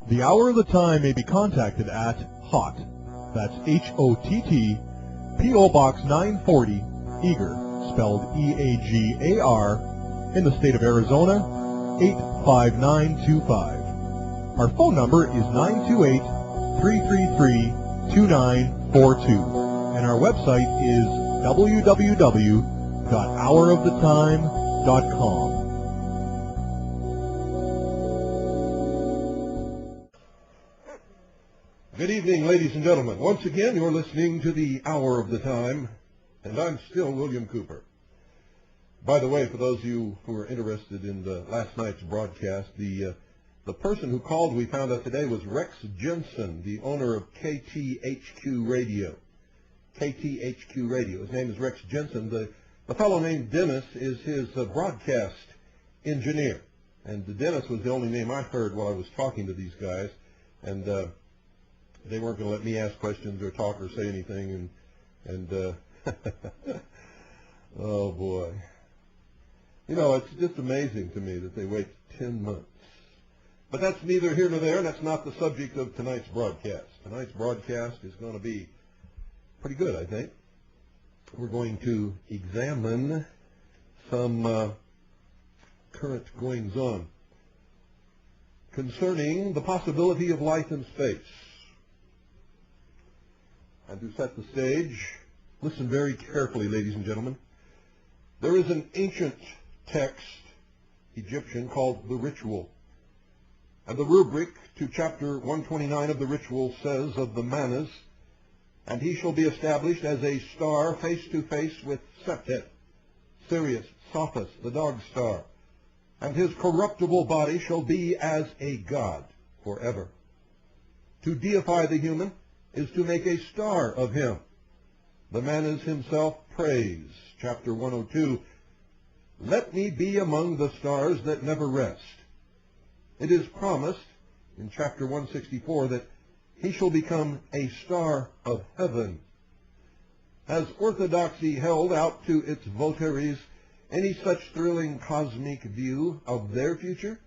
The Hour of the Time may be contacted at HOTT, that's H-O-T-T, P.O. Box 940, Eager, spelled E-A-G-A-R, in the state of Arizona, 85925. Our phone number is 928-333-2942, and our website is www.houroftetime.com. Good evening, ladies and gentlemen. Once again, you're listening to the Hour of the Time, and I'm still William Cooper. By the way, for those of you who are interested in last night's broadcast, the person who called, we found out today, was Rex Jensen, the owner of KTHQ Radio. KTHQ Radio. His name is Rex Jensen. The fellow named Dennis is his broadcast engineer. And Dennis was the only name I heard while I was talking to these guys. And they weren't going to let me ask questions or talk or say anything. And oh, boy. You know, it's just amazing to me that they wait 10 months. But that's neither here nor there, and that's not the subject of tonight's broadcast. Tonight's broadcast is going to be pretty good, I think. We're going to examine some current goings-on concerning the possibility of life in space. And to set the stage, listen very carefully, ladies and gentlemen. There is an ancient text, Egyptian, called the Ritual. And the rubric to chapter 129 of the Ritual says of the Manas, and he shall be established as a star face to face with Septet, Sirius, Sophus, the dog star, and his corruptible body shall be as a god forever. To deify the human is to make a star of him. The Manas himself prays, chapter 102, let me be among the stars that never rest. It is promised in chapter 164 that he shall become a star of heaven. Has orthodoxy held out to its votaries any such thrilling cosmic view of their future?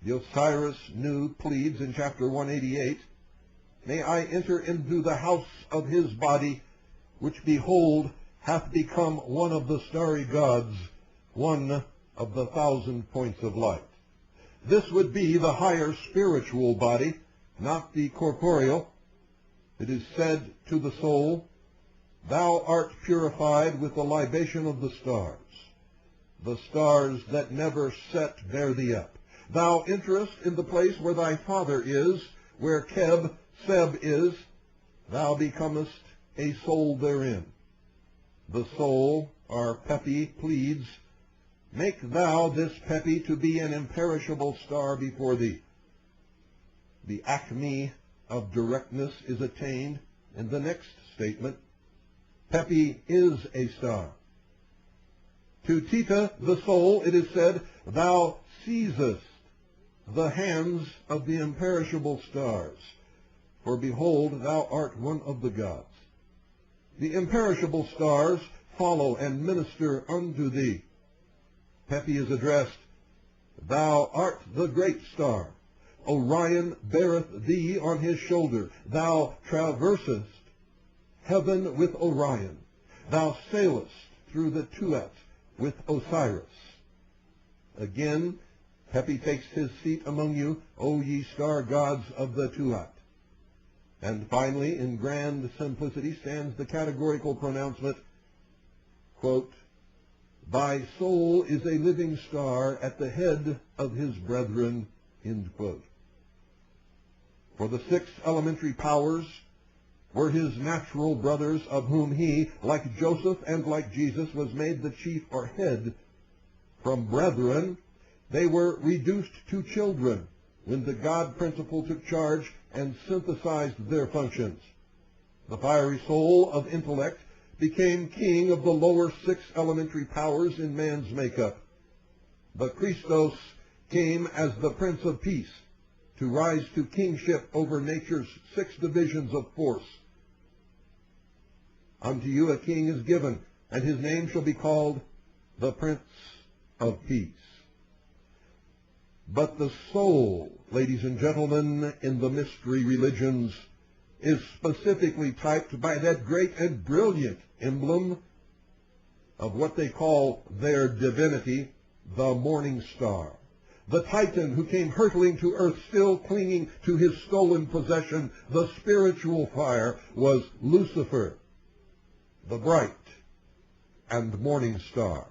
The Osiris Nu pleads in chapter 188, may I enter into the house of his body, which, behold, hath become one of the starry gods, one of the 1,000 points of light. This would be the higher spiritual body, not the corporeal. It is said to the soul, thou art purified with the libation of the stars that never set bear thee up. Thou enterest in the place where thy Father is, where Seb is, thou becomest a soul therein. The soul, our Pepi, pleads, make thou this Pepi to be an imperishable star before thee. The acme of directness is attained in the next statement. Pepi is a star. To Tita, the soul, it is said, thou seizest the hands of the imperishable stars, for behold, thou art one of the gods. The imperishable stars follow and minister unto thee. Pepi is addressed, thou art the great star. Orion beareth thee on his shoulder. Thou traversest heaven with Orion. Thou sailest through the Tuat with Osiris. Again, Pepi takes his seat among you, O ye star gods of the Tuat. And finally, in grand simplicity, stands the categorical pronouncement, quote, thy soul is a living star at the head of his brethren, end quote. For the 6 elementary powers were his natural brothers, of whom he, like Joseph and like Jesus, was made the chief or head. From brethren, they were reduced to children when the God principle took charge and synthesized their functions. The fiery soul of intellect became king of the lower 6 elementary powers in man's makeup. But Christos came as the Prince of Peace to rise to kingship over nature's 6 divisions of force. Unto you a king is given, and his name shall be called the Prince of Peace. But the soul, ladies and gentlemen, in the mystery religions is specifically typed by that great and brilliant emblem of what they call their divinity, the morning star. The Titan who came hurtling to earth, still clinging to his stolen possession, the spiritual fire, was Lucifer, the bright and morning star.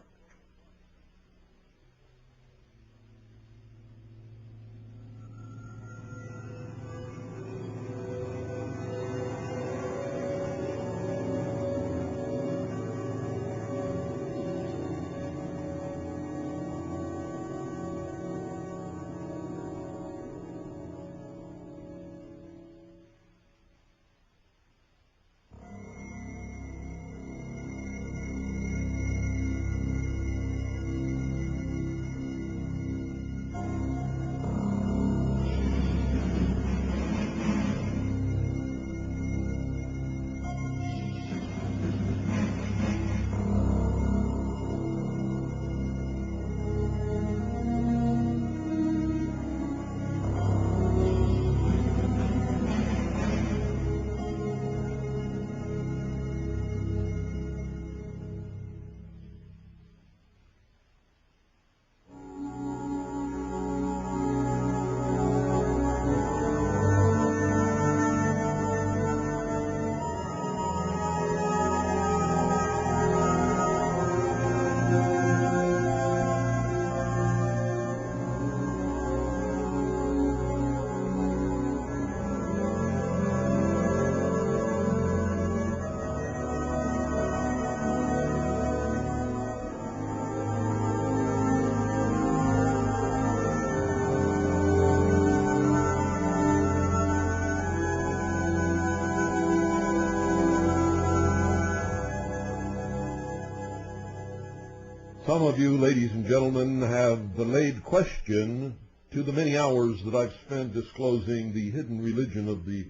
Some of you, ladies and gentlemen, have laid question to the many hours that I've spent disclosing the hidden religion of the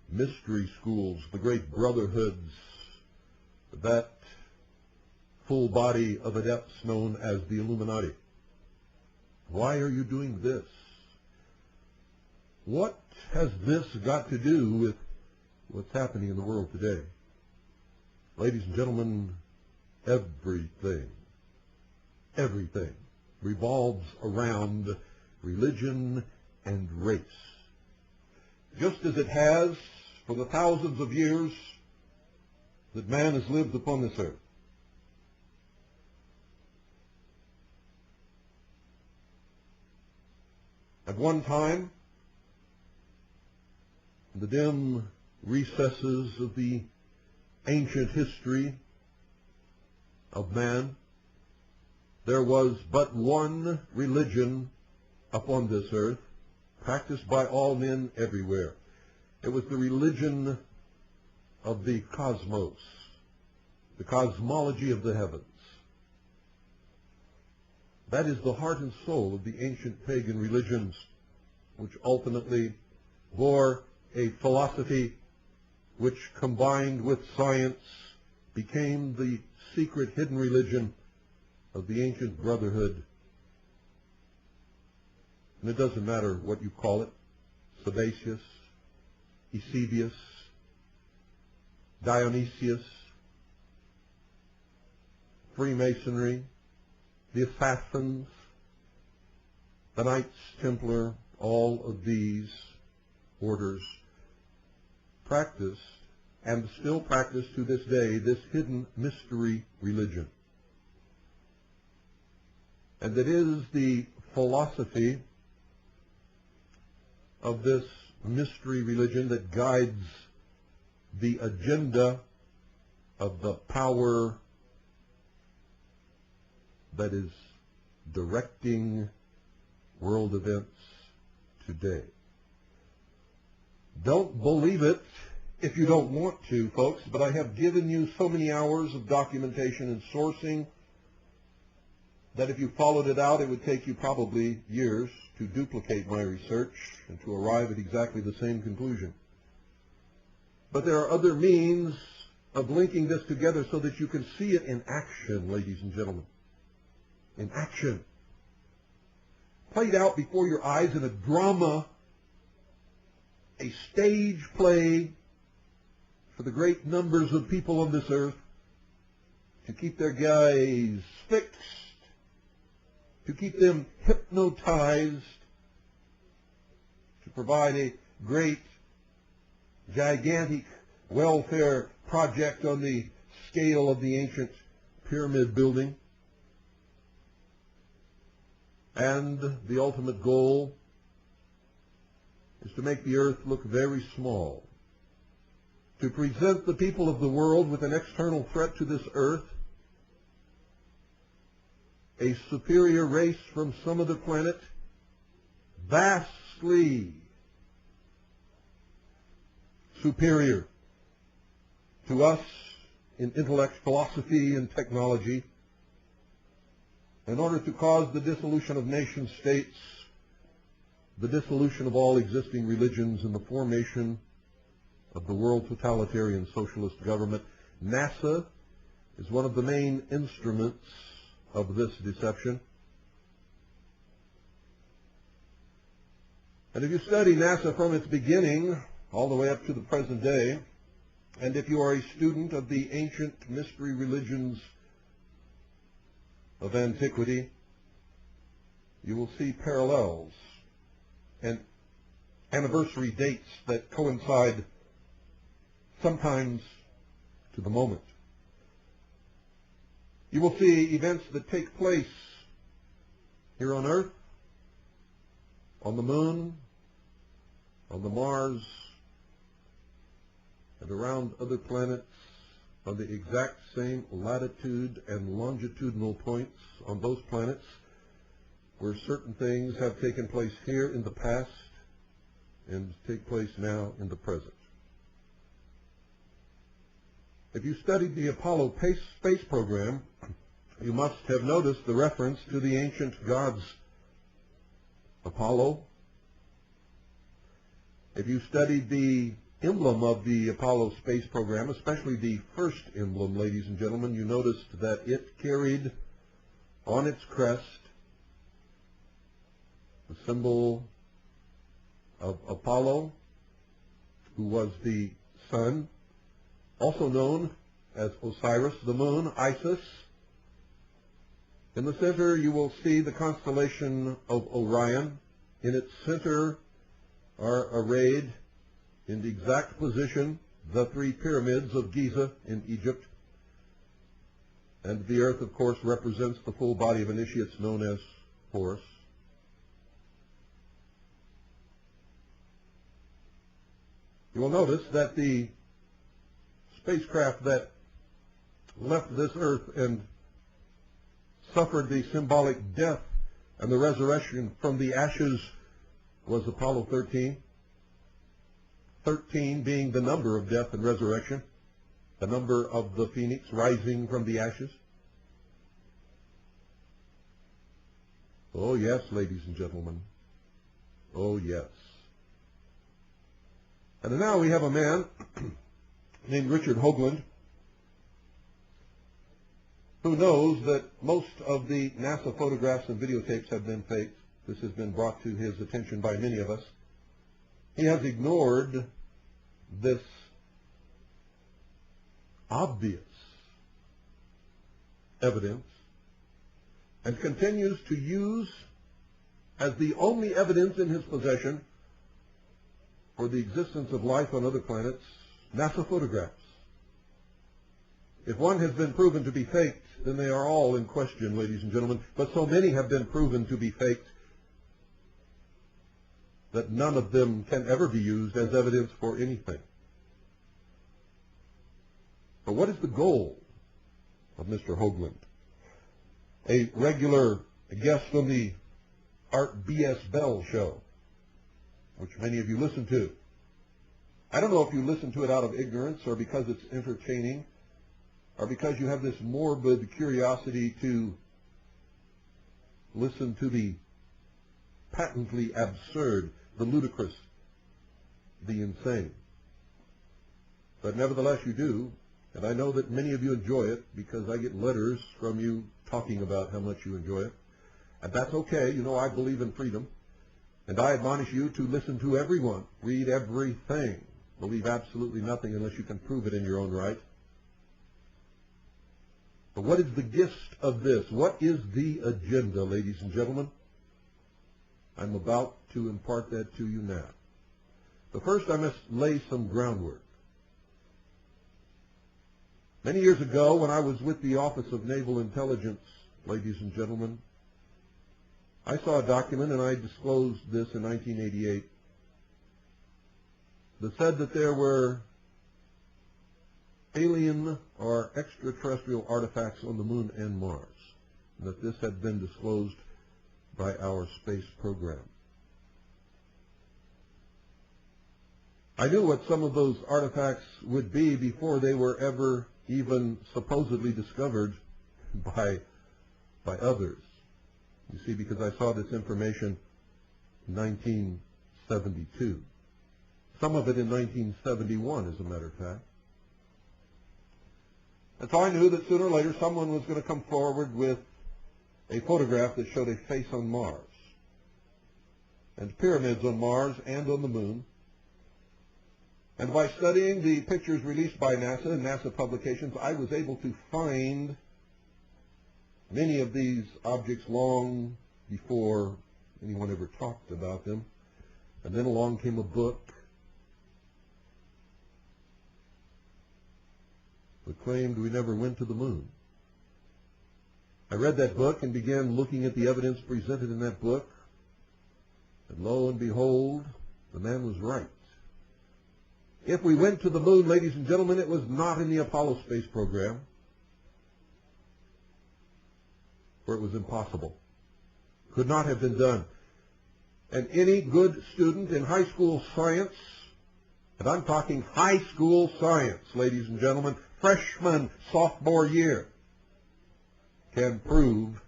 mystery schools, the great brotherhoods, that full body of adepts known as the Illuminati. Why are you doing this? What has this got to do with what's happening in the world today? Ladies and gentlemen, everything revolves around religion and race. Just as it has for the thousands of years that man has lived upon this earth. At one time, in the dim recesses of the ancient history of man, there was but one religion upon this earth, practiced by all men everywhere. It was the religion of the cosmos, the cosmology of the heavens. That is the heart and soul of the ancient pagan religions, which ultimately bore a philosophy which, combined with science, became the secret hidden religion of the ancient brotherhood. And it doesn't matter what you call it, Sabacius, Eusebius, Dionysius, Freemasonry, the Assassins, the Knights Templar, all of these orders practiced and still practice to this day this hidden mystery religion. And it is the philosophy of this mystery religion that guides the agenda of the power that is directing world events today. Don't believe it if you don't want to, folks, but I have given you so many hours of documentation and sourcing that if you followed it out, it would take you probably years to duplicate my research and to arrive at exactly the same conclusion. But there are other means of linking this together so that you can see it in action, ladies and gentlemen. In action. Played out before your eyes in a drama, a stage play for the great numbers of people on this earth to keep their gaze fixed, to keep them hypnotized, to provide a great, gigantic welfare project on the scale of the ancient pyramid building. And the ultimate goal is to make the earth look very small, to present the people of the world with an external threat to this earth, a superior race from some other planet, vastly superior to us in intellect, philosophy, and technology, in order to cause the dissolution of nation states, the dissolution of all existing religions, and the formation of the world totalitarian socialist government. NASA is one of the main instruments of this deception. And if you study NASA from its beginning all the way up to the present day, and if you are a student of the ancient mystery religions of antiquity, you will see parallels and anniversary dates that coincide sometimes to the moment. You will see events that take place here on Earth, on the Moon, on the Mars, and around other planets on the exact same latitude and longitudinal points on those planets where certain things have taken place here in the past and take place now in the present. If you studied the Apollo space program, you must have noticed the reference to the ancient gods Apollo. If you studied the emblem of the Apollo space program, especially the first emblem, ladies and gentlemen, you noticed that it carried on its crest the symbol of Apollo, who was the sun, also known as Osiris, the moon, Isis. In the center you will see the constellation of Orion. In its center are arrayed in the exact position the three pyramids of Giza in Egypt. And the earth, of course, represents the full body of initiates known as Horus. You will notice that the spacecraft that left this earth and suffered the symbolic death and the resurrection from the ashes was Apollo 13. 13 being the number of death and resurrection, the number of the phoenix rising from the ashes. Oh yes, ladies and gentlemen. Oh yes. And now we have a man named Richard Hoagland who knows that most of the NASA photographs and videotapes have been faked. This has been brought to his attention by many of us. He has ignored this obvious evidence and continues to use as the only evidence in his possession for the existence of life on other planets, NASA photographs. If one has been proven to be faked, then they are all in question, ladies and gentlemen. But so many have been proven to be faked that none of them can ever be used as evidence for anything. But what is the goal of Mr. Hoagland? A regular guest on the Art B.S. Bell show, which many of you listen to. I don't know if you listen to it out of ignorance or because it's entertaining or because you have this morbid curiosity to listen to the patently absurd, the ludicrous, the insane. But nevertheless you do, and I know that many of you enjoy it because I get letters from you talking about how much you enjoy it. And that's okay. You know, I believe in freedom. And I admonish you to listen to everyone. Read everything. Believe absolutely nothing unless you can prove it in your own right. But what is the gist of this? What is the agenda, ladies and gentlemen? I'm about to impart that to you now. But first I must lay some groundwork. Many years ago, when I was with the Office of Naval Intelligence, ladies and gentlemen, I saw a document, and I disclosed this in 1988, that said that there were alien or extraterrestrial artifacts on the Moon and Mars, and that this had been disclosed by our space program. I knew what some of those artifacts would be before they were ever even supposedly discovered by others. You see, because I saw this information in 1972. Some of it in 1971, as a matter of fact. And so I knew that sooner or later someone was going to come forward with a photograph that showed a face on Mars, and pyramids on Mars and on the Moon. And by studying the pictures released by NASA and NASA publications, I was able to find many of these objects long before anyone ever talked about them. And then along came a book that claimed we never went to the moon. I read that book and began looking at the evidence presented in that book, and lo and behold, the man was right. If we went to the moon, ladies and gentlemen, it was not in the Apollo space program, where it was impossible. Could not have been done. And any good student in high school science, and I'm talking high school science, ladies and gentlemen, freshman, sophomore year, can prove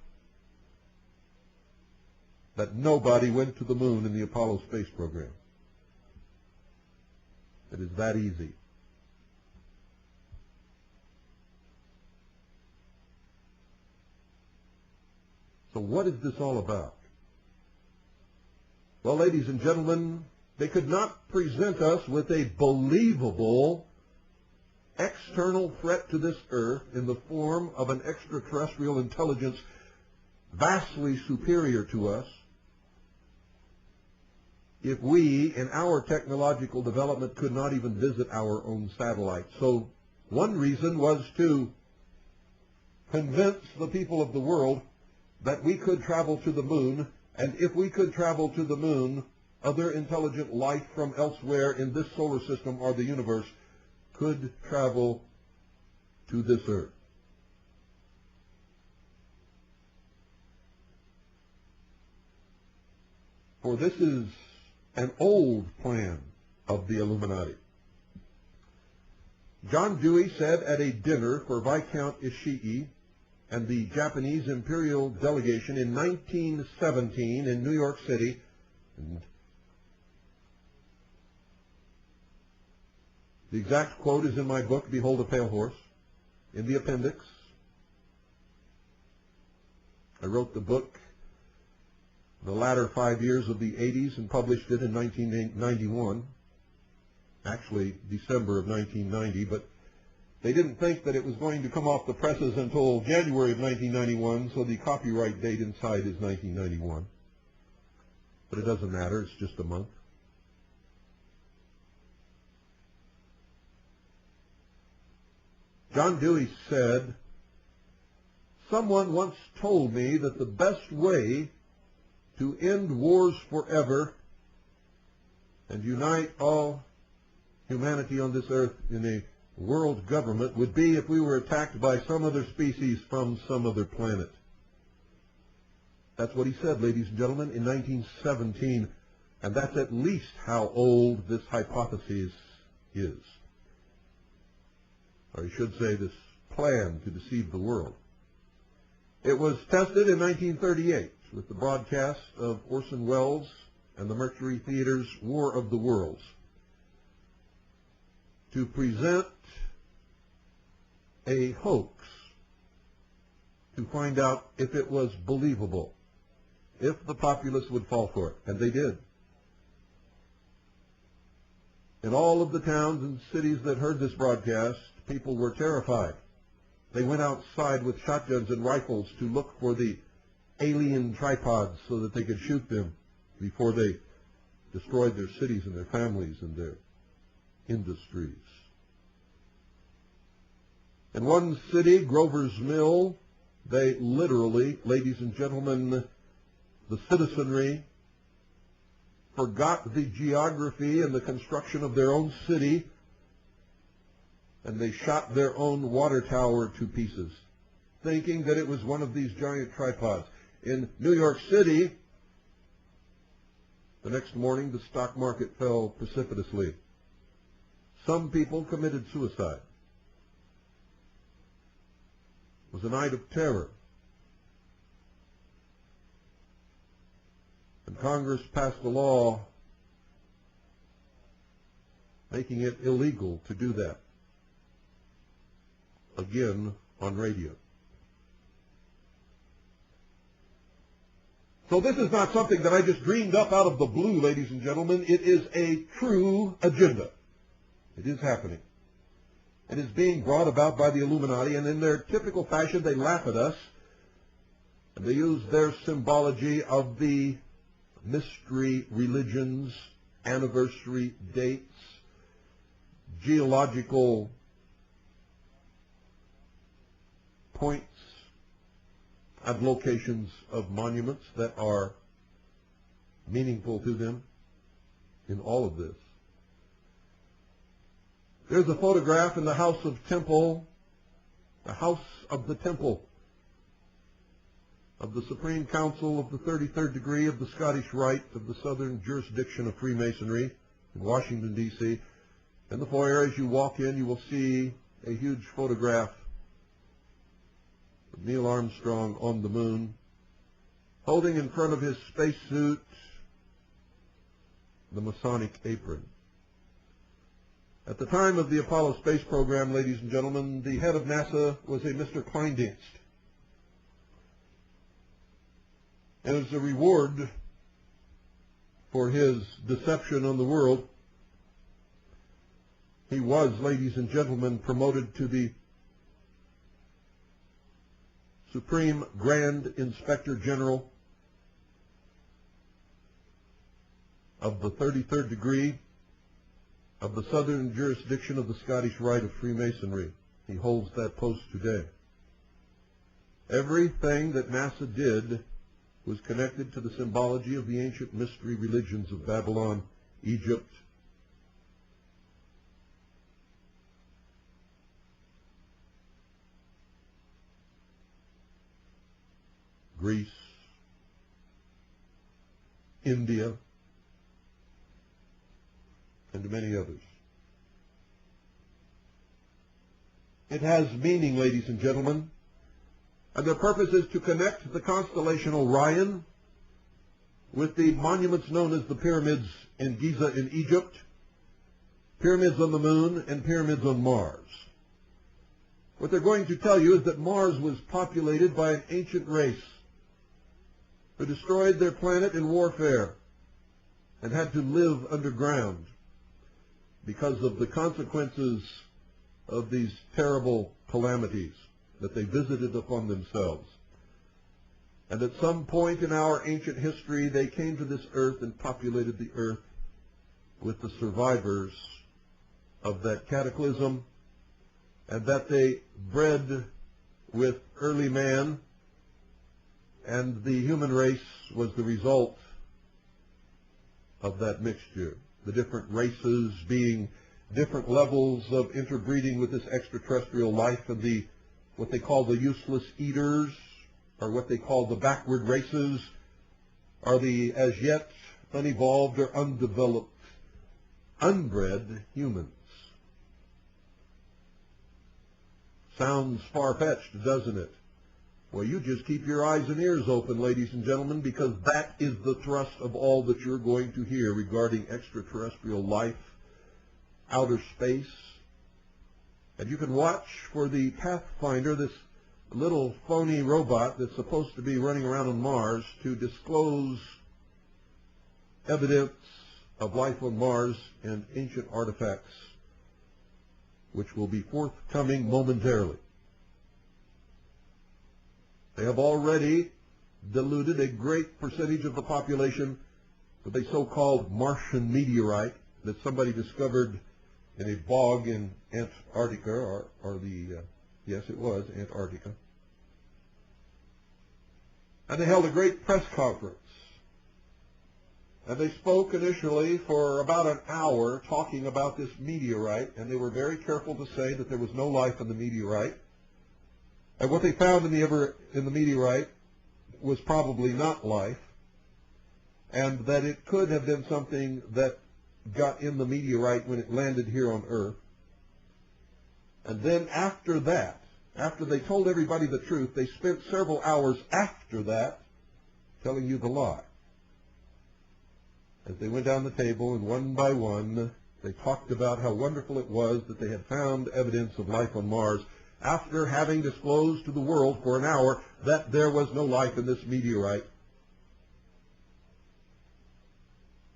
that nobody went to the moon in the Apollo space program. It is that easy. So what is this all about? Well, ladies and gentlemen, they could not present us with a believable external threat to this earth in the form of an extraterrestrial intelligence vastly superior to us if we, in our technological development, could not even visit our own satellite. So one reason was to convince the people of the world that we could travel to the moon, and if we could travel to the moon, other intelligent life from elsewhere in this solar system or the universe could travel to this earth. For this is an old plan of the Illuminati. John Dewey said at a dinner for Viscount Ishii and the Japanese imperial delegation in 1917 in New York City, and the exact quote is in my book, Behold a Pale Horse, in the appendix. I wrote the book the latter 5 years of the 80s and published it in 1991, actually December of 1990, but they didn't think that it was going to come off the presses until January of 1991, so the copyright date inside is 1991. But it doesn't matter, it's just a month. John Dewey said, "Someone once told me that the best way to end wars forever and unite all humanity on this earth in a world government would be if we were attacked by some other species from some other planet. That's what he said, ladies and gentlemen, in 1917, and that's at least how old this hypothesis is. Or I should say this plan to deceive the world. It was tested in 1938 with the broadcast of Orson Welles and the Mercury Theater's War of the Worlds to present a hoax to find out if it was believable, if the populace would fall for it, and they did. In all of the towns and cities that heard this broadcast, people were terrified. They went outside with shotguns and rifles to look for the alien tripods so that they could shoot them before they destroyed their cities and their families and their industries. In one city, Grover's Mill, they literally, ladies and gentlemen, the citizenry forgot the geography and the construction of their own city, and they shot their own water tower to pieces, thinking that it was one of these giant tripods. In New York City, the next morning, the stock market fell precipitously. Some people committed suicide. It was a night of terror. And Congress passed a law making it illegal to do that. Again, on radio. So this is not something that I just dreamed up out of the blue, ladies and gentlemen. It is a true agenda. It is happening. It is being brought about by the Illuminati, and in their typical fashion, they laugh at us, and they use their symbology of the mystery religions, anniversary dates, geological points and locations of monuments that are meaningful to them in all of this. There's a photograph in the House of Temple, the House of the Temple of the Supreme Council of the 33rd degree of the Scottish Rite of the Southern Jurisdiction of Freemasonry in Washington, D.C. In the foyer, as you walk in, you will see a huge photograph of Neil Armstrong on the moon, holding in front of his spacesuit the Masonic apron. At the time of the Apollo space program, ladies and gentlemen, the head of NASA was a Mr. Kleindienst. And as a reward for his deception on the world, he was, ladies and gentlemen, promoted to the Supreme Grand Inspector General of the 33rd degree of the Southern Jurisdiction of the Scottish Rite of Freemasonry. He holds that post today. Everything that NASA did was connected to the symbology of the ancient mystery religions of Babylon, Egypt, Greece, India, and many others. It has meaning, ladies and gentlemen, and their purpose is to connect the constellation Orion with the monuments known as the pyramids in Giza in Egypt, pyramids on the moon, and pyramids on Mars. What they're going to tell you is that Mars was populated by an ancient race who destroyed their planet in warfare and had to live underground because of the consequences of these terrible calamities that they visited upon themselves. And at some point in our ancient history, they came to this earth and populated the earth with the survivors of that cataclysm, and that they bred with early man, and the human race was the result of that mixture. the different races being different levels of interbreeding with this extraterrestrial life, and the what they call the useless eaters, or what they call the backward races, are the as yet unevolved or undeveloped, unbred humans. Sounds far-fetched, doesn't it? Well, you just keep your eyes and ears open, ladies and gentlemen, because that is the thrust of all that you're going to hear regarding extraterrestrial life, outer space. And you can watch for the Pathfinder, this little phony robot that's supposed to be running around on Mars, to disclose evidence of life on Mars and ancient artifacts, which will be forthcoming momentarily. They have already diluted a great percentage of the population with a so-called Martian meteorite that somebody discovered in a bog in Antarctica, yes, it was Antarctica. And they held a great press conference. And they spoke initially for about an hour talking about this meteorite, and they were very careful to say that there was no life in the meteorite. And what they found in the meteorite was probably not life, and that it could have been something that got in the meteorite when it landed here on Earth. And then after that, after they told everybody the truth, they spent several hours after that telling you the lie. As they went down the table, and one by one, they talked about how wonderful it was that they had found evidence of life on Mars, after having disclosed to the world for an hour that there was no life in this meteorite,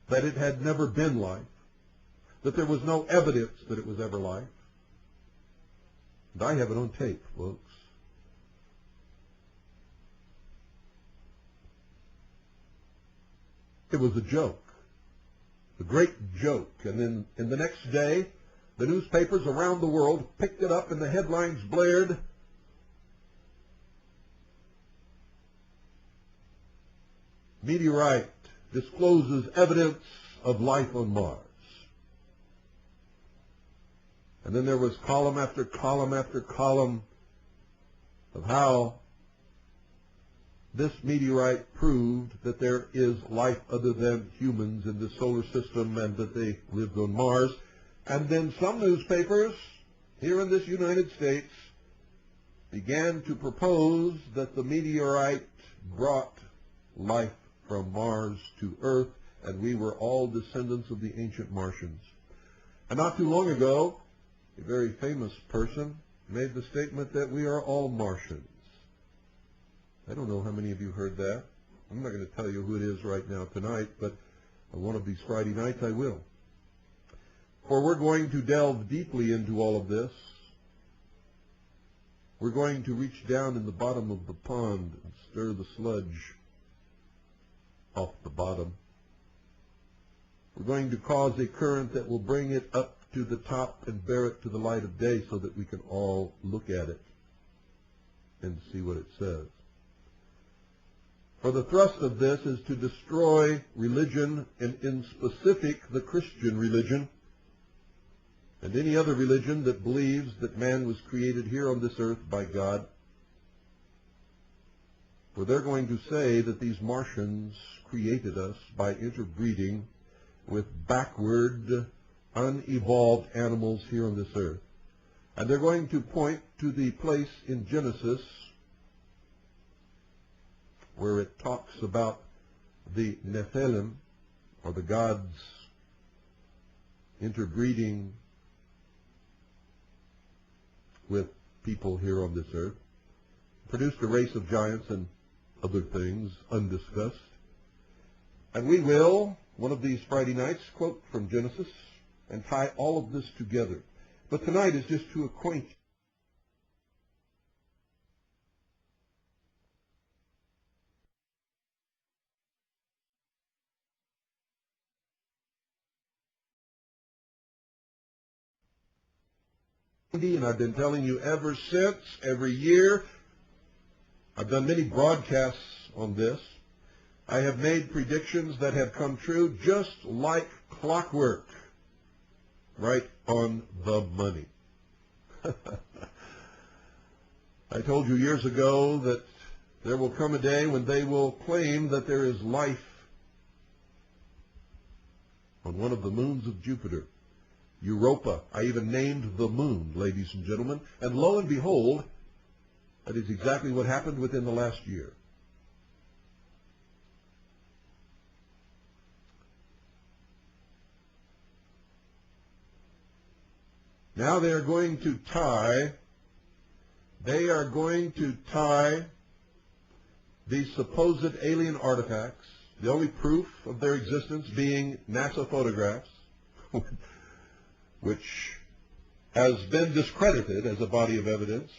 that it had never been life, that there was no evidence that it was ever life. And I have it on tape, folks. It was a joke, a great joke. And then in the next day, the newspapers around the world picked it up and the headlines blared, "Meteorite discloses evidence of life on Mars." And then there was column after column after column of how this meteorite proved that there is life other than humans in the solar system and that they lived on Mars. And then some newspapers here in this United States began to propose that the meteorite brought life from Mars to Earth, and we were all descendants of the ancient Martians. And not too long ago, a very famous person made the statement that we are all Martians. I don't know how many of you heard that. I'm not going to tell you who it is right now tonight, but on one of these Friday nights I will. For we're going to delve deeply into all of this. We're going to reach down in the bottom of the pond and stir the sludge off the bottom. We're going to cause a current that will bring it up to the top and bear it to the light of day so that we can all look at it and see what it says. For the thrust of this is to destroy religion, and in specific the Christian religion, and any other religion that believes that man was created here on this earth by God. For they're going to say that these Martians created us by interbreeding with backward, unevolved animals here on this earth. And they're going to point to the place in Genesis where it talks about the Nephilim, or the gods interbreeding with people here on this earth, produced a race of giants and other things undiscussed. And we will, one of these Friday nights, quote from Genesis and tie all of this together. But tonight is just to acquaint you. And I've been telling you ever since, every year. I've done many broadcasts on this. I have made predictions that have come true just like clockwork. Right on the money. I told you years ago that there will come a day when they will claim that there is life on one of the moons of Jupiter, Europa. I even named the moon, ladies and gentlemen. And lo and behold, that is exactly what happened within the last year. Now they are going to tie these supposed alien artifacts, the only proof of their existence being NASA photographs, which has been discredited as a body of evidence,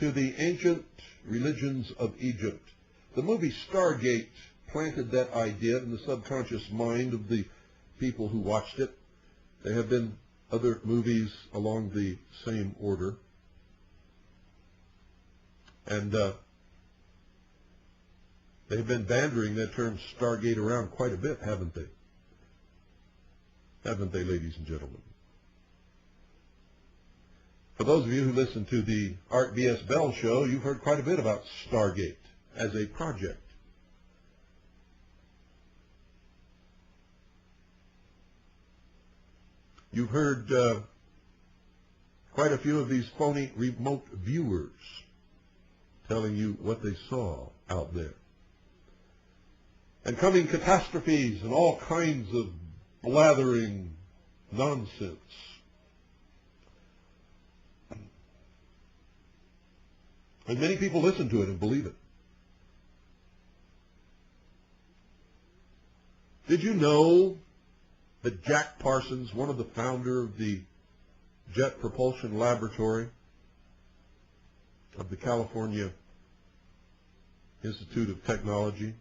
to the ancient religions of Egypt. The movie Stargate planted that idea in the subconscious mind of the people who watched it. There have been other movies along the same order. And they've been bandering that term Stargate around quite a bit, haven't they? Haven't they, ladies and gentlemen? For those of you who listen to the Art B.S. Bell show, you've heard quite a bit about Stargate as a project. You've heard quite a few of these phony remote viewers telling you what they saw out there. And coming catastrophes and all kinds of blathering nonsense. And many people listen to it and believe it. Did you know that Jack Parsons, one of the founder of the Jet Propulsion Laboratory of the California Institute of Technology,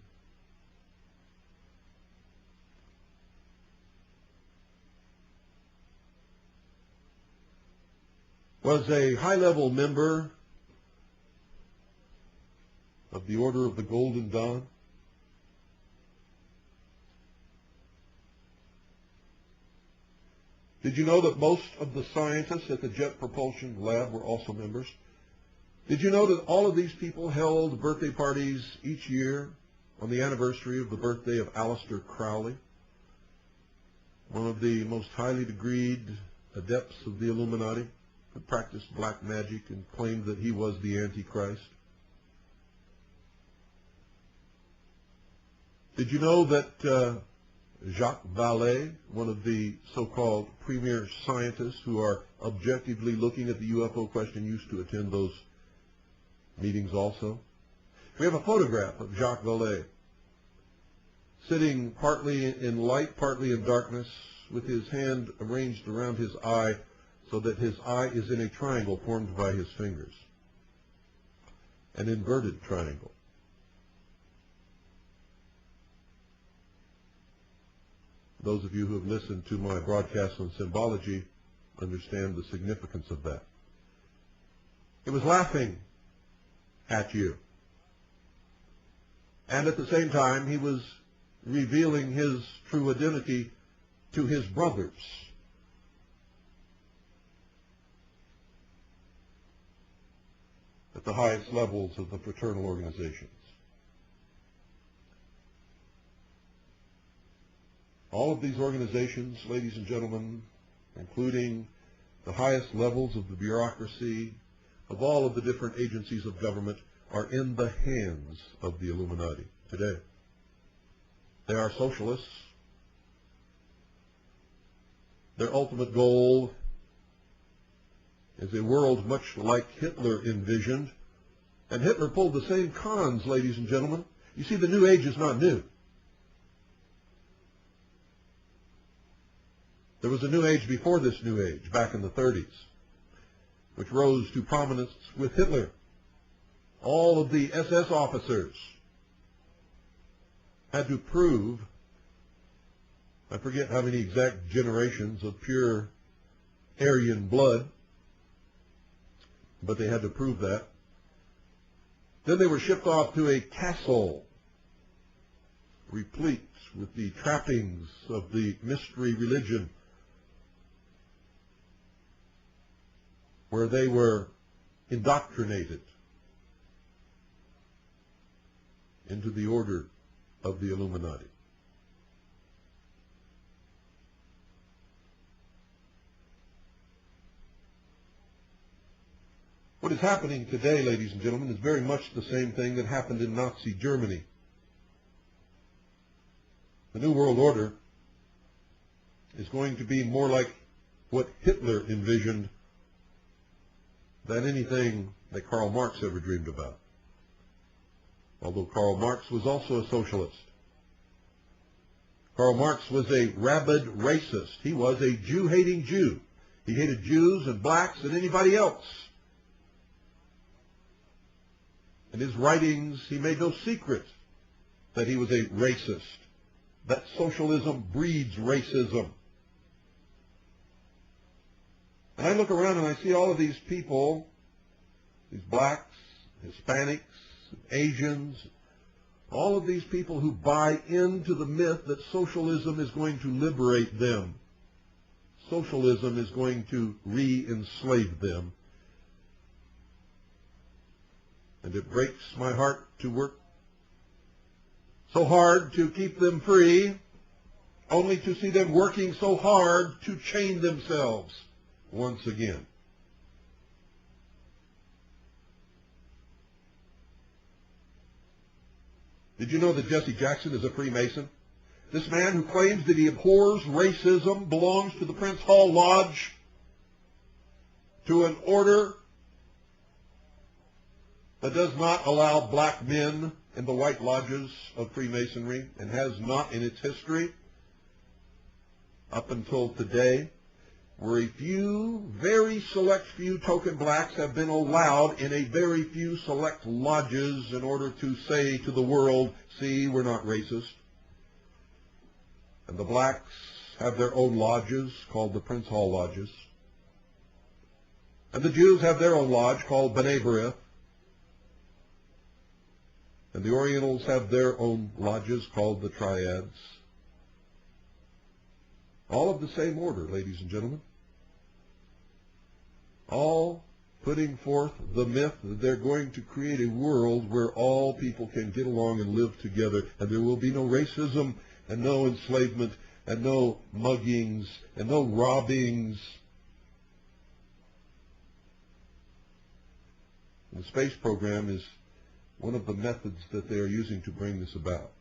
was a high-level member of the Order of the Golden Dawn? Did you know that most of the scientists at the Jet Propulsion Lab were also members? Did you know that all of these people held birthday parties each year on the anniversary of the birthday of Aleister Crowley, one of the most highly degreed adepts of the Illuminati, who practiced black magic and claimed that he was the Antichrist? Did you know that Jacques Vallée, one of the so-called premier scientists who are objectively looking at the UFO question, used to attend those meetings also? We have a photograph of Jacques Vallée sitting partly in light, partly in darkness, with his hand arranged around his eye so that his eye is in a triangle formed by his fingers, an inverted triangle. Those of you who have listened to my broadcast on symbology understand the significance of that. He was laughing at you. And at the same time, he was revealing his true identity to his brothers. At the highest levels of the fraternal organizations. All of these organizations, ladies and gentlemen, including the highest levels of the bureaucracy, of all of the different agencies of government, are in the hands of the Illuminati today. They are socialists. Their ultimate goal is a world much like Hitler envisioned. And Hitler pulled the same cons, ladies and gentlemen. You see, the New Age is not new. There was a New Age before this New Age, back in the 30s, which rose to prominence with Hitler. All of the SS officers had to prove, I forget how many exact generations of pure Aryan blood, but they had to prove that. Then they were shipped off to a castle replete with the trappings of the mystery religion, where they were indoctrinated into the order of the Illuminati. What is happening today, ladies and gentlemen, is very much the same thing that happened in Nazi Germany. The New World Order is going to be more like what Hitler envisioned than anything that Karl Marx ever dreamed about. Although Karl Marx was also a socialist. Karl Marx was a rabid racist. He was a Jew-hating Jew. He hated Jews and blacks and anybody else. In his writings, he made no secret that he was a racist, that socialism breeds racism. And I look around and I see all of these people, these blacks, Hispanics, Asians, all of these people who buy into the myth that socialism is going to liberate them. Socialism is going to re-enslave them. And it breaks my heart to work so hard to keep them free, only to see them working so hard to chain themselves once again. Did you know that Jesse Jackson is a Freemason? This man who claims that he abhors racism belongs to the Prince Hall Lodge, to an order that does not allow black men in the white lodges of Freemasonry, and has not in its history up until today, where a few, very select few token blacks have been allowed in a very few select lodges in order to say to the world, see, we're not racist. And the blacks have their own lodges called the Prince Hall Lodges. And the Jews have their own lodge called B'nai B'rith. And the Orientals have their own lodges called the Triads. All of the same order, ladies and gentlemen. All putting forth the myth that they're going to create a world where all people can get along and live together, and there will be no racism and no enslavement and no muggings and no robbings. The space program is one of the methods that they are using to bring this about.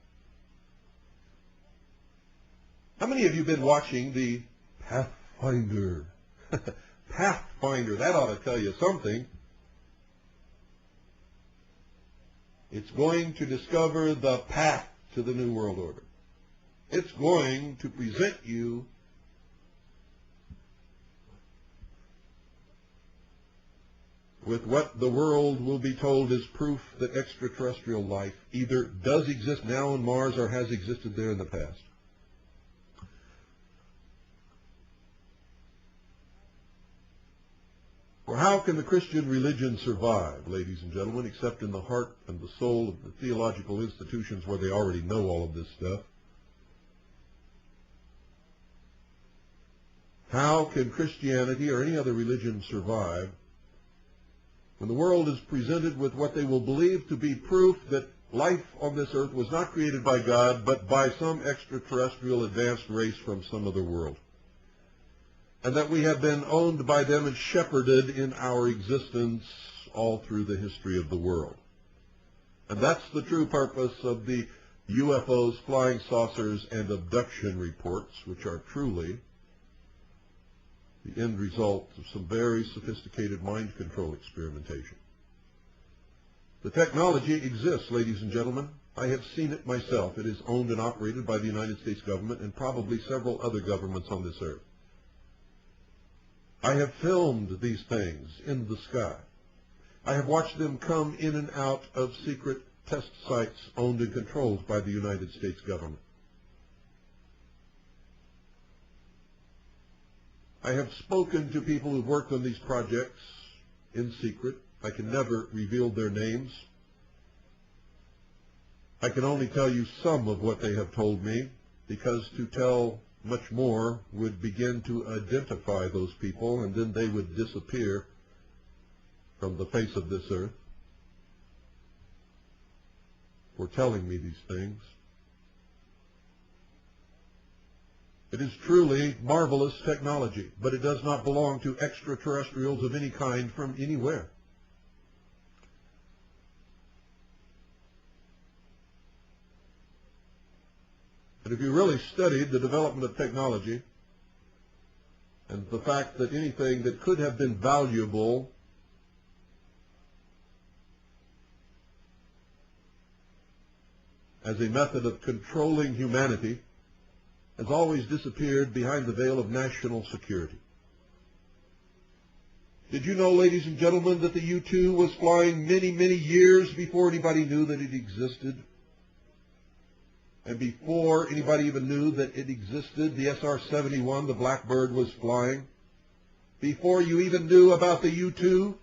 How many of you have been watching the Pathfinder? Pathfinder, that ought to tell you something. It's going to discover the path to the New World Order. It's going to present you with what the world will be told is proof that extraterrestrial life either does exist now on Mars or has existed there in the past. For how can the Christian religion survive, ladies and gentlemen, except in the heart and the soul of the theological institutions where they already know all of this stuff? How can Christianity or any other religion survive when the world is presented with what they will believe to be proof that life on this earth was not created by God, but by some extraterrestrial advanced race from some other world? And that we have been owned by them and shepherded in our existence all through the history of the world. And that's the true purpose of the UFOs, flying saucers, and abduction reports, which are truly the end result of some very sophisticated mind control experimentation. The technology exists, ladies and gentlemen. I have seen it myself. It is owned and operated by the United States government and probably several other governments on this earth. I have filmed these things in the sky. I have watched them come in and out of secret test sites owned and controlled by the United States government. I have spoken to people who've worked on these projects in secret. I can never reveal their names. I can only tell you some of what they have told me, because to tell much more would begin to identify those people, and then they would disappear from the face of this earth for telling me these things. It is truly marvelous technology, but it does not belong to extraterrestrials of any kind from anywhere. And if you really studied the development of technology and the fact that anything that could have been valuable as a method of controlling humanity has always disappeared behind the veil of national security. Did you know, ladies and gentlemen, that the U-2 was flying many, many years before anybody knew that it existed? And before anybody even knew that it existed, the SR-71, the Blackbird, was flying. Before you even knew about the U-2,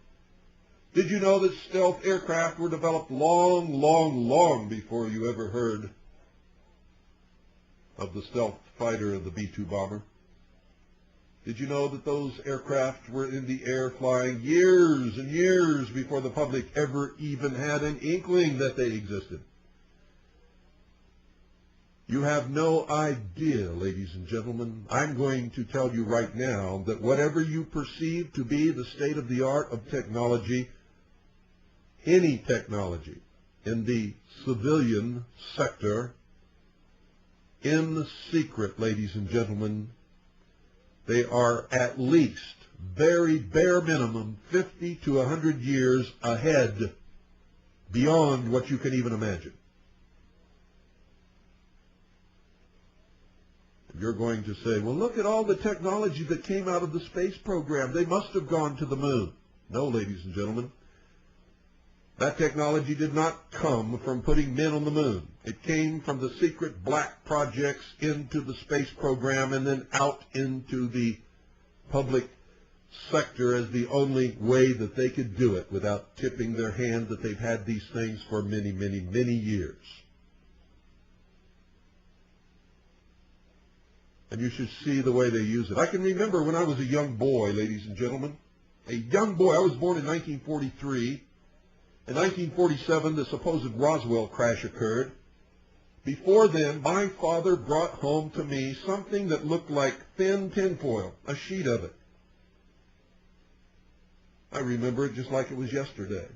did you know that stealth aircraft were developed long, long, long before you ever heard of the stealth fighter of the B-2 bomber? Did you know that those aircraft were in the air flying years and years before the public ever even had an inkling that they existed? You have no idea, ladies and gentlemen. I'm going to tell you right now that whatever you perceive to be the state-of-the-art of technology, any technology in the civilian sector, in secret, ladies and gentlemen, they are at least, very bare minimum, 50 to 100 years ahead, beyond what you can even imagine. You're going to say, well, look at all the technology that came out of the space program. They must have gone to the moon. No, ladies and gentlemen. That technology did not come from putting men on the moon. It came from the secret black projects into the space program and then out into the public sector as the only way that they could do it without tipping their hand that they've had these things for many, many, many years. And you should see the way they use it. I can remember when I was a young boy, ladies and gentlemen. A young boy. I was born in 1943. In 1947, the supposed Roswell crash occurred. Before then, my father brought home to me something that looked like thin tinfoil, a sheet of it. I remember it just like it was yesterday.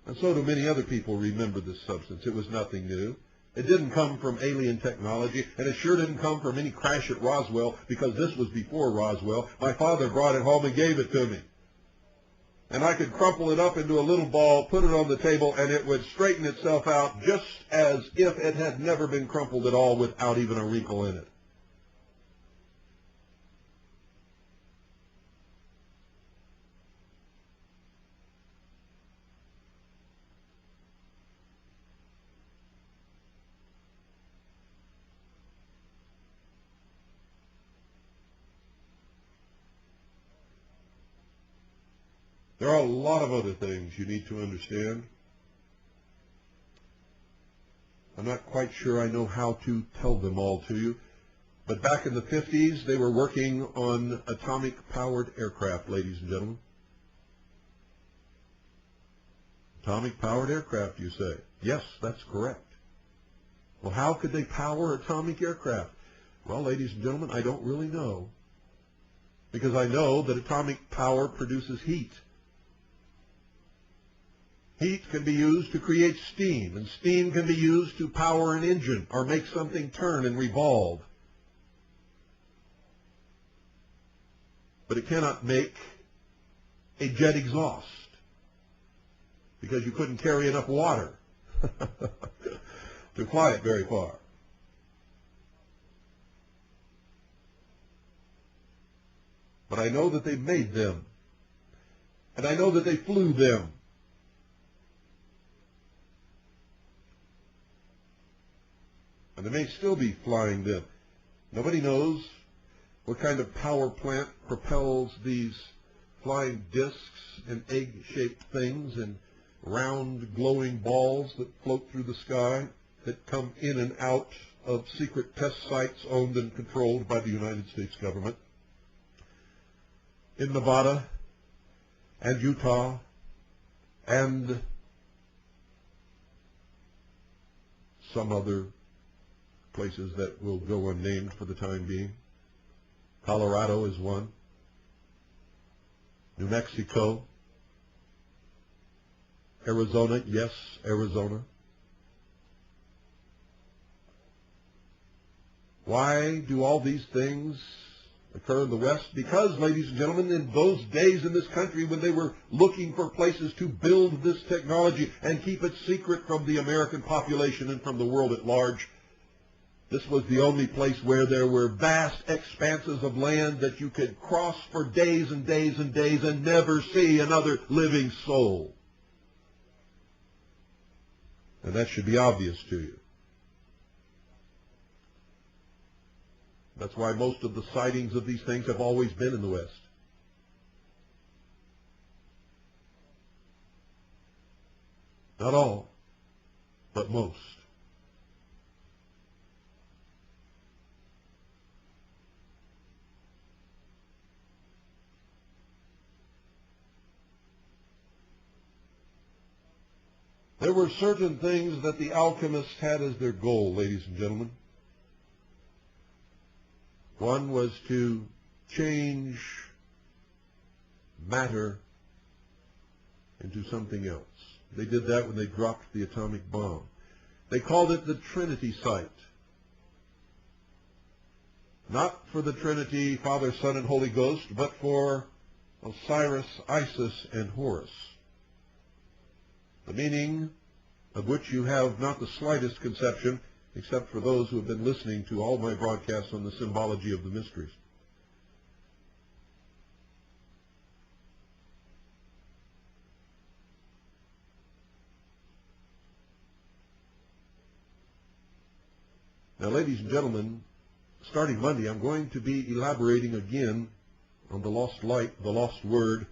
And so do many other people remember this substance. It was nothing new. It didn't come from alien technology, and it sure didn't come from any crash at Roswell, because this was before Roswell. My father brought it home and gave it to me. And I could crumple it up into a little ball, put it on the table, and it would straighten itself out just as if it had never been crumpled at all without even a wrinkle in it. There are a lot of other things you need to understand. I'm not quite sure I know how to tell them all to you. But back in the 50s, they were working on atomic-powered aircraft, ladies and gentlemen. Atomic-powered aircraft, you say? Yes, that's correct. Well, how could they power atomic aircraft? Well, ladies and gentlemen, I don't really know. Because I know that atomic power produces heat. Heat can be used to create steam, and steam can be used to power an engine or make something turn and revolve. But it cannot make a jet exhaust, because you couldn't carry enough water to fly it very far. But I know that they made them, and I know that they flew them. And they may still be flying them. Nobody knows what kind of power plant propels these flying discs and egg-shaped things, and round glowing balls that float through the sky that come in and out of secret test sites owned and controlled by the United States government in Nevada and Utah and some other places that will go unnamed for the time being. Colorado is one. New Mexico. Arizona, yes, Arizona. Why do all these things occur in the West? Because, ladies and gentlemen, in those days in this country when they were looking for places to build this technology and keep it secret from the American population and from the world at large, this was the only place where there were vast expanses of land that you could cross for days and days and days and never see another living soul. And that should be obvious to you. That's why most of the sightings of these things have always been in the West. Not all, but most. There were certain things that the alchemists had as their goal, ladies and gentlemen. One was to change matter into something else. They did that when they dropped the atomic bomb. They called it the Trinity site. Not for the Trinity, Father, Son, and Holy Ghost, but for Osiris, Isis, and Horus. The meaning of which you have not the slightest conception, except for those who have been listening to all my broadcasts on the symbology of the mysteries. Now, ladies and gentlemen, starting Monday, I'm going to be elaborating again on the lost light, the lost word,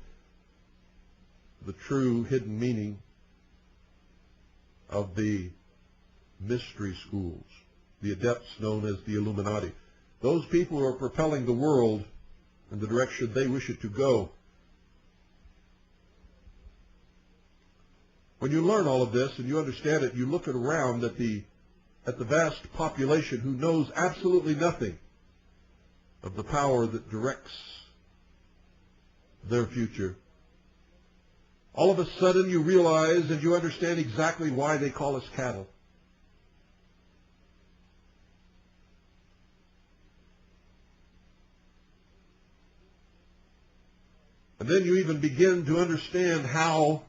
the true hidden meaning of the mystery schools, the adepts known as the Illuminati. Those people who are propelling the world in the direction they wish it to go. When you learn all of this and you understand it, you look around at the vast population who knows absolutely nothing of the power that directs their future. All of a sudden you realize and you understand exactly why they call us cattle. And then you even begin to understand how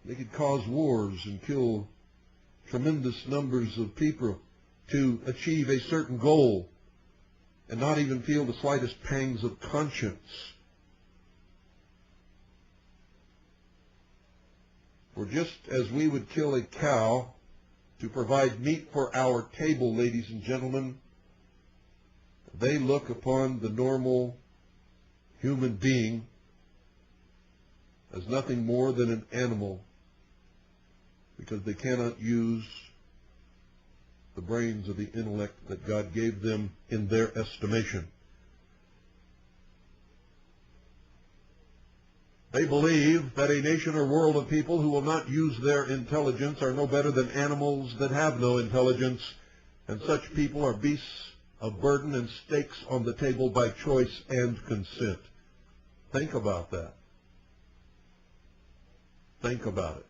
they could cause wars and kill tremendous numbers of people to achieve a certain goal and not even feel the slightest pangs of conscience. For just as we would kill a cow to provide meat for our table, ladies and gentlemen, they look upon the normal human being as nothing more than an animal, because they cannot use the brains of the intellect that God gave them in their estimation. They believe that a nation or world of people who will not use their intelligence are no better than animals that have no intelligence, and such people are beasts of burden and stakes on the table by choice and consent. Think about that. Think about it.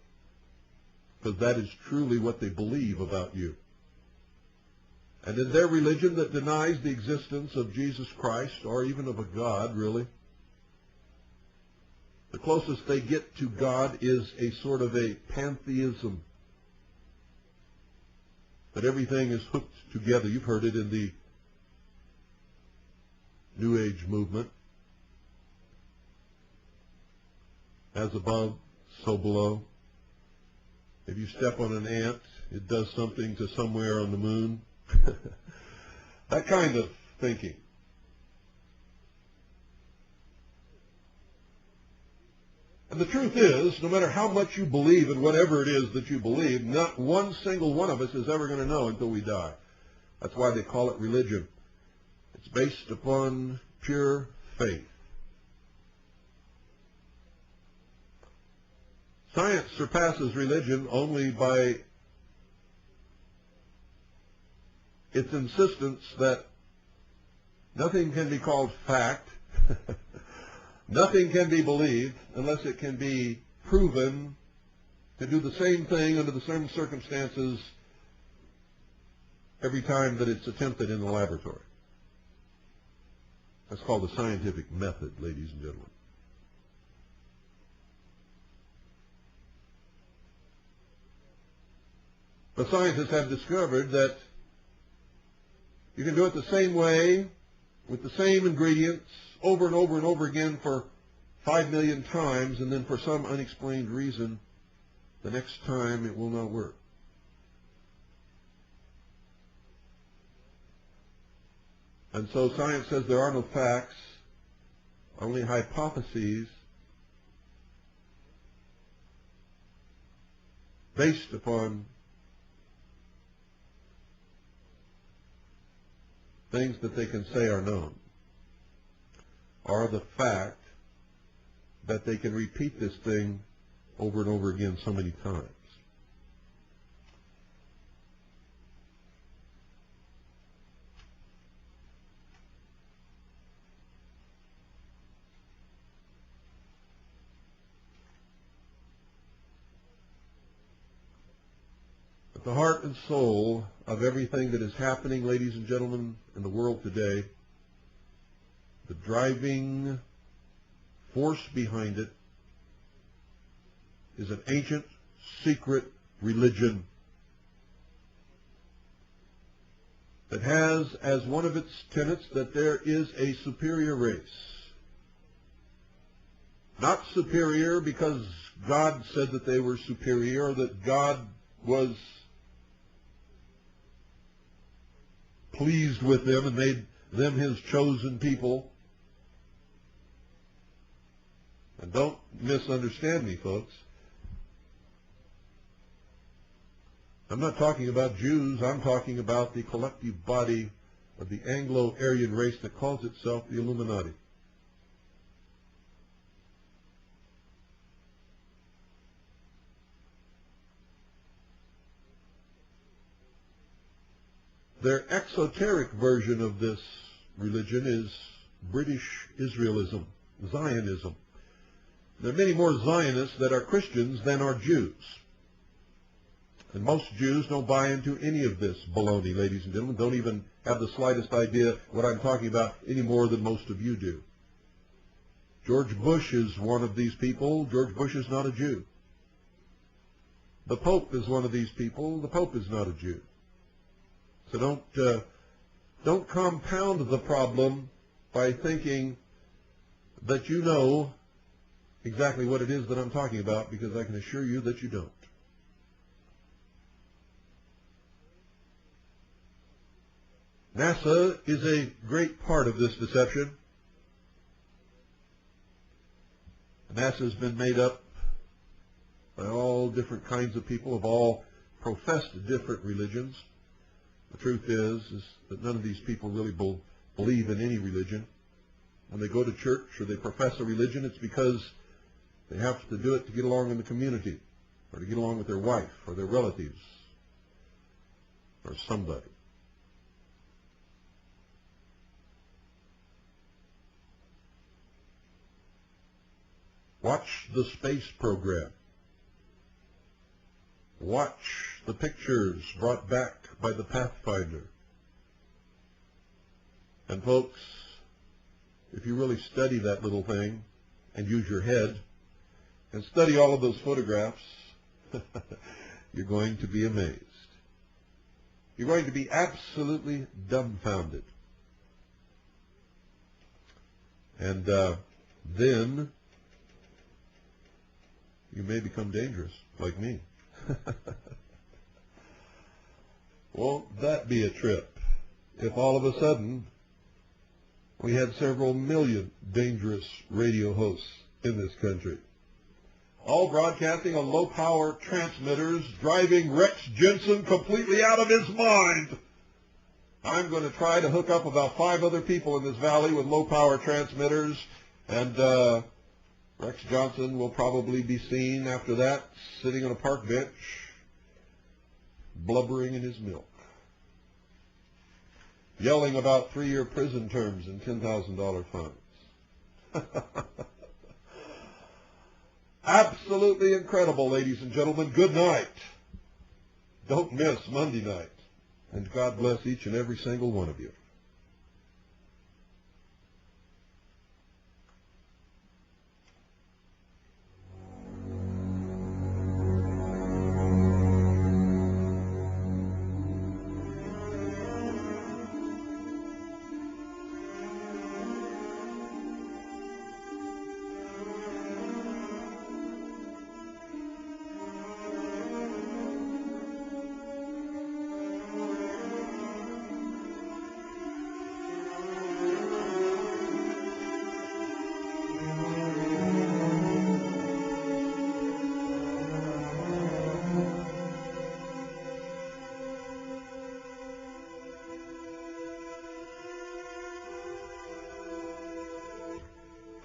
Because that is truly what they believe about you. And in their religion that denies the existence of Jesus Christ, or even of a God, really, the closest they get to God is a sort of a pantheism. That everything is hooked together. You've heard it in the New Age movement. As above, so below. If you step on an ant, it does something to somewhere on the moon. That kind of thinking. And the truth is, no matter how much you believe in whatever it is that you believe, not one single one of us is ever going to know until we die. That's why they call it religion. It's based upon pure faith. Science surpasses religion only by its insistence that nothing can be called fact, nothing can be believed unless it can be proven to do the same thing under the same circumstances every time that it's attempted in the laboratory. That's called the scientific method, ladies and gentlemen. But scientists have discovered that you can do it the same way, with the same ingredients, over and over and over again for 5 million times, and then for some unexplained reason, the next time it will not work. And so science says there are no facts, only hypotheses based upon things that they can say are known, or the fact that they can repeat this thing over and over again so many times. At the heart and soul of everything that is happening, ladies and gentlemen, in the world today, the driving force behind it is an ancient, secret religion that has as one of its tenets that there is a superior race. Not superior because God said that they were superior, or that God was pleased with them and made them his chosen people. And don't misunderstand me, folks. I'm not talking about Jews. I'm talking about the collective body of the Anglo-Aryan race that calls itself the Illuminati. Their exoteric version of this religion is British Israelism, Zionism. There are many more Zionists that are Christians than are Jews. And most Jews don't buy into any of this baloney, ladies and gentlemen, don't even have the slightest idea what I'm talking about any more than most of you do. George Bush is one of these people. George Bush is not a Jew. The Pope is one of these people. The Pope is not a Jew. So don't compound the problem by thinking that you know exactly what it is that I'm talking about, because I can assure you that you don't. NASA is a great part of this deception. NASA has been made up by all different kinds of people of all professed different religions. The truth is that none of these people really believe in any religion. When they go to church or they profess a religion, it's because they have to do it to get along in the community, or to get along with their wife or their relatives or somebody. Watch the space program. Watch the pictures brought back by the Pathfinder. And folks, if you really study that little thing and use your head and study all of those photographs, you're going to be amazed. You're going to be absolutely dumbfounded. And then you may become dangerous, like me. Won't that be a trip if all of a sudden we had several million dangerous radio hosts in this country? all broadcasting on low-power transmitters, driving Rex Jensen completely out of his mind. I'm going to try to hook up about 5 other people in this valley with low-power transmitters, and Rex Johnson will probably be seen after that sitting on a park bench, blubbering in his milk, yelling about 3-year prison terms and $10,000 fines. Absolutely incredible, ladies and gentlemen. Good night. Don't miss Monday night. And God bless each and every single one of you.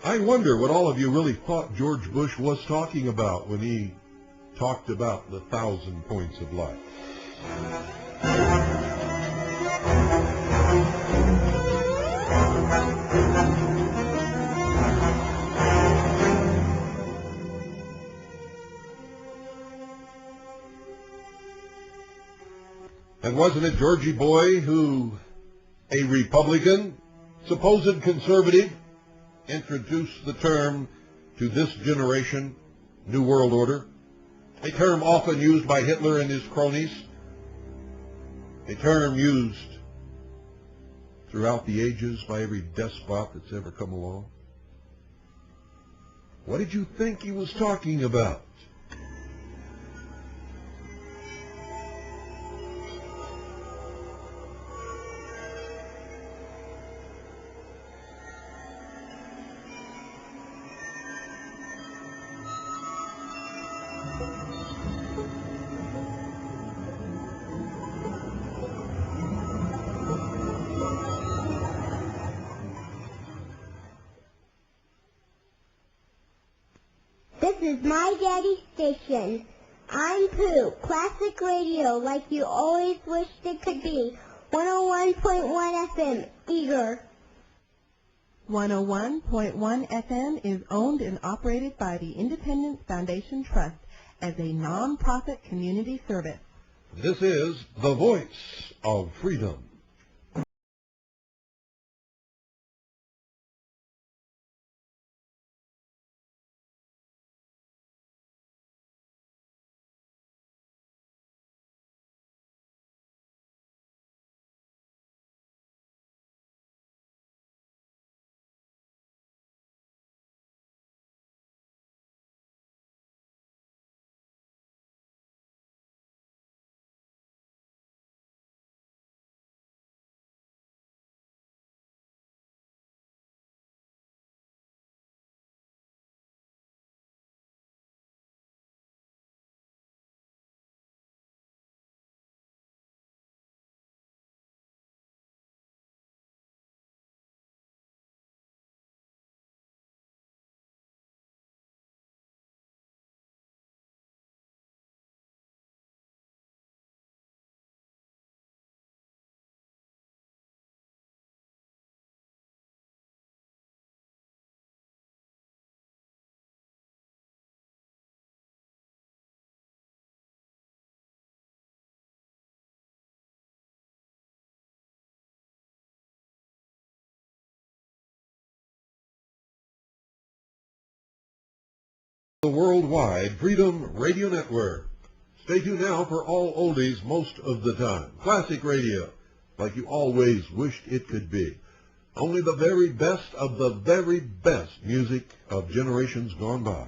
I wonder what all of you really thought George Bush was talking about when he talked about the 1,000 points of light. And wasn't it Georgie Boy who, a Republican, supposed conservative, introduced the term to this generation, New World Order, a term often used by Hitler and his cronies, a term used throughout the ages by every despot that's ever come along? What did you think he was talking about? This is my daddy's station. I'm Pooh. Classic radio like you always wished it could be. 101.1 FM, Eager. 101.1 FM is owned and operated by the Independence Foundation Trust as a non-profit community service. This is the voice of freedom. The Worldwide Freedom Radio Network. Stay tuned now for all oldies most of the time. Classic radio, like you always wished it could be. Only the very best of the very best music of generations gone by.